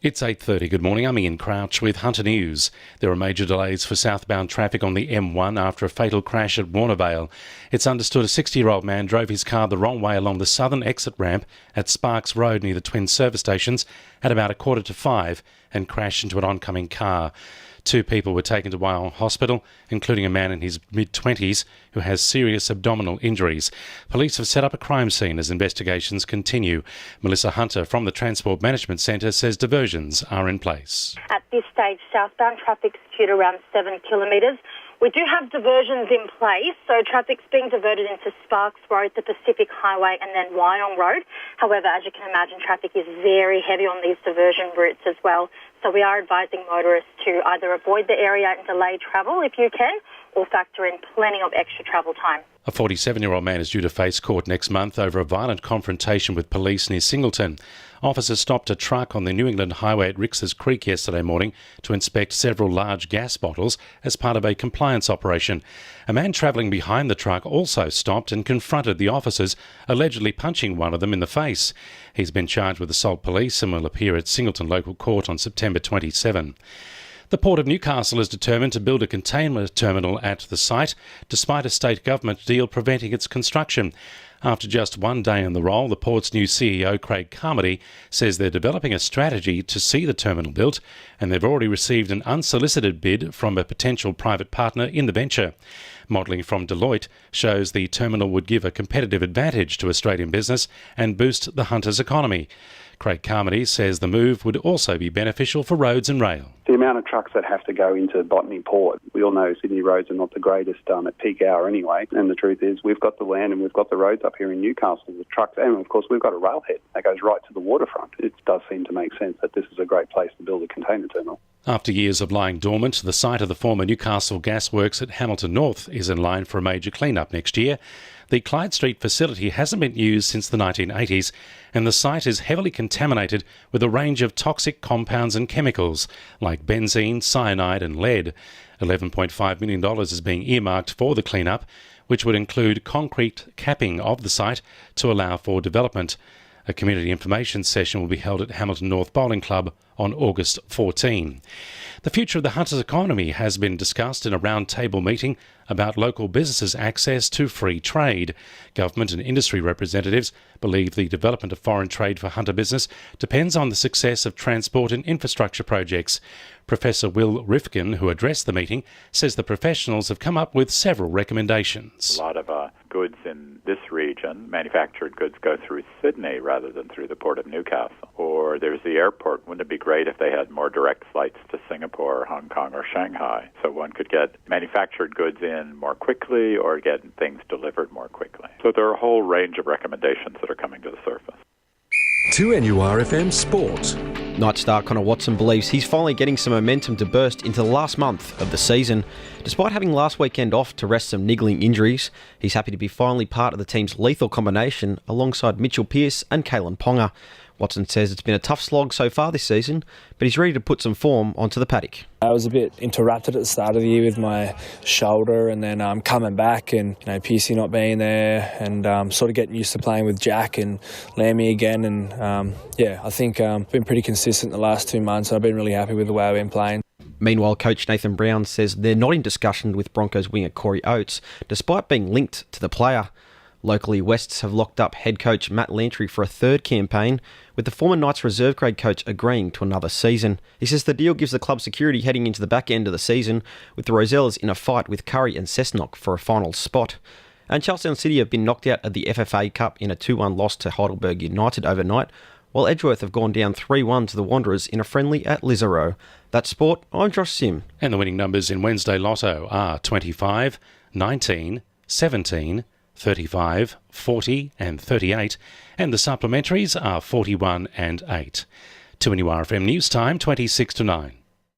It's 8:30. Good morning. I'm Ian Crouch with Hunter News. There are major delays for southbound traffic on the M1 after a fatal crash at Warnervale. It's understood a 60-year-old man drove his car the wrong way along the southern exit ramp at Sparks Road near the twin service stations at about 4:45 and crashed into an oncoming car. 2 people were taken to Wyong Hospital, including a man in his mid-20s who has serious abdominal injuries. Police have set up a crime scene as investigations continue. Melissa Hunter from the Transport Management Centre says diversions are in place. At this stage, southbound traffic's queued around 7 kilometres. We do have diversions in place, so traffic's being diverted into Sparks Road, the Pacific Highway and then Wyong Road. However, as you can imagine, traffic is very heavy on these diversion routes as well. So we are advising motorists to either avoid the area and delay travel if you can, or factor in plenty of extra travel time. A 47-year-old man is due to face court next month over a violent confrontation with police near Singleton. Officers stopped a truck on the New England Highway at Rix's Creek yesterday morning to inspect several large gas bottles as part of a compliance operation. A man travelling behind the truck also stopped and confronted the officers, allegedly punching one of them in the face. He's been charged with assault police and will appear at Singleton Local Court on September 27. The Port of Newcastle is determined to build a container terminal at the site, despite a state government deal preventing its construction. After just one day in the role, the port's new CEO, Craig Carmody, says they're developing a strategy to see the terminal built, and they've already received an unsolicited bid from a potential private partner in the venture. Modelling from Deloitte shows the terminal would give a competitive advantage to Australian business and boost the Hunter's economy. Craig Carmody says the move would also be beneficial for roads and rail. The amount of trucks that have to go into Botany Port, we all know Sydney roads are not the greatest at peak hour anyway, and the truth is we've got the land and we've got the roads up here in Newcastle with trucks, and of course we've got a railhead that goes right to the waterfront. It does seem to make sense that this is a great place to build a container terminal. After years of lying dormant, the site of the former Newcastle Gasworks at Hamilton North is in line for a major clean-up next year. The Clyde Street facility hasn't been used since the 1980s, and the site is heavily contaminated with a range of toxic compounds and chemicals like benzene, cyanide and lead. $11.5 million is being earmarked for the clean-up, which would include concrete capping of the site to allow for development. A community information session will be held at Hamilton North Bowling Club on August 14. The future of the Hunter's economy has been discussed in a roundtable meeting about local businesses' access to free trade. Government and industry representatives believe the development of foreign trade for Hunter business depends on the success of transport and infrastructure projects. Professor Will Rifkin, who addressed the meeting, says the professionals have come up with several recommendations. A lot of goods in this region, manufactured goods, go through Sydney rather than through the Port of Newcastle. Or there's the airport. Wouldn't it be great if they had more direct flights to Singapore or Hong Kong or Shanghai? So one could get manufactured goods in more quickly or get things delivered more quickly. So there are a whole range of recommendations that are coming to the surface. 2NURFM Sport. Night star Connor Watson believes he's finally getting some momentum to burst into the last month of the season. Despite having last weekend off to rest some niggling injuries, he's happy to be finally part of the team's lethal combination alongside Mitchell Pearce and Kalen Ponga. Watson says it's been a tough slog so far this season, but he's ready to put some form onto the paddock. I was a bit interrupted at the start of the year with my shoulder, and then coming back and Pearcey not being there, and sort of getting used to playing with Jack and Lammy again. And I think I've been pretty consistent the last 2 months. I've been really happy with the way I've been playing. Meanwhile, coach Nathan Brown says they're not in discussion with Broncos winger Corey Oates, despite being linked to the player. Locally, Wests have locked up head coach Matt Lantry for a third campaign, with the former Knights reserve grade coach agreeing to another season. He says the deal gives the club security heading into the back end of the season, with the Rosellas in a fight with Curry and Cessnock for a final spot. And Charlestown City have been knocked out of the FFA Cup in a 2-1 loss to Heidelberg United overnight, while Edgeworth have gone down 3-1 to the Wanderers in a friendly at Lisarow. That's sport. I'm Josh Sim. And the winning numbers in Wednesday Lotto are 25, 19, 17, 35, 40 and 38, and the supplementaries are 41 and 8. 2NURFM News Time, 26 to 9.